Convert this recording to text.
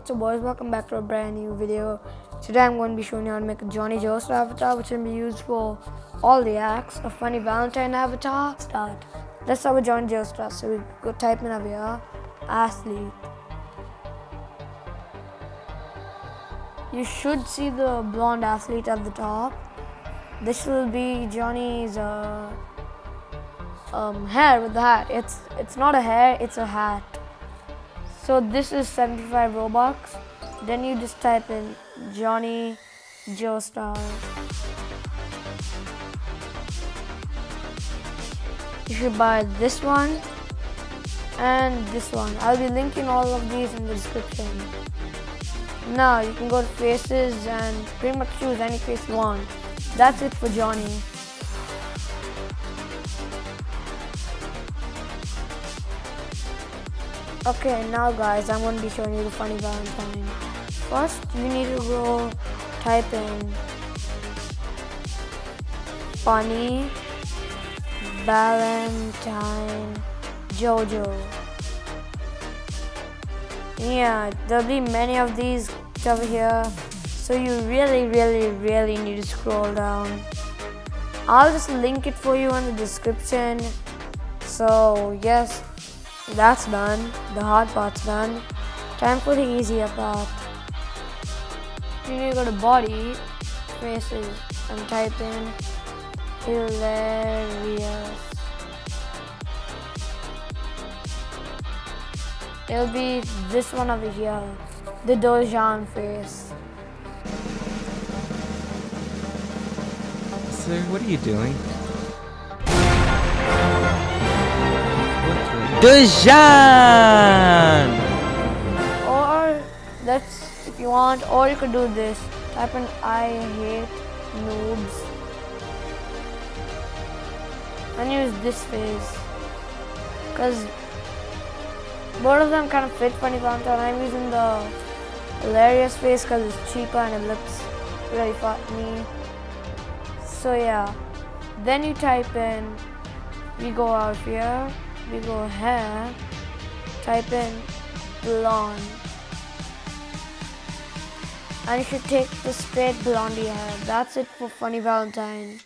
What's up boys, welcome back to a brand new video. Today I'm going to be showing you how to make a Joestar avatar which can be used for all the acts. A funny Valentine avatar. Start. Let's start with Joestar. So we go type in over here, athlete. You should see the blonde athlete at the top. This will be Johnny's hair with the hat. It's not a hair, it's a hat. So this is 75 Robux. Then you just type in Johnny Joestar. You should buy this one and this one. I'll be linking all of these in the description. Now you can go to faces and pretty much choose any face you want. That's it for Johnny. Okay, now guys, I'm going to be showing you the funny Valentine. First, you need to go type in funny Valentine JOJO. Yeah, there'll be many of these over here, so you really need to scroll down. I'll just link it for you in the description. So yes, that's done. The hard part's done. Time for the easier part. You need to go to body, faces, and type in hilarious. It'll be this one over here, the Dojan face. Sir, what are you doing? Dojan! Or that's if you want, or you could do this. Type in I hate noobs and use this face, because both of them kind of fit funny Valentine. I'm using the hilarious face because it's cheaper and it looks really funny. So yeah, then you type in, we go out here, we go hair, type in blonde, and you should take the straight blondie hair. That's it for funny Valentine.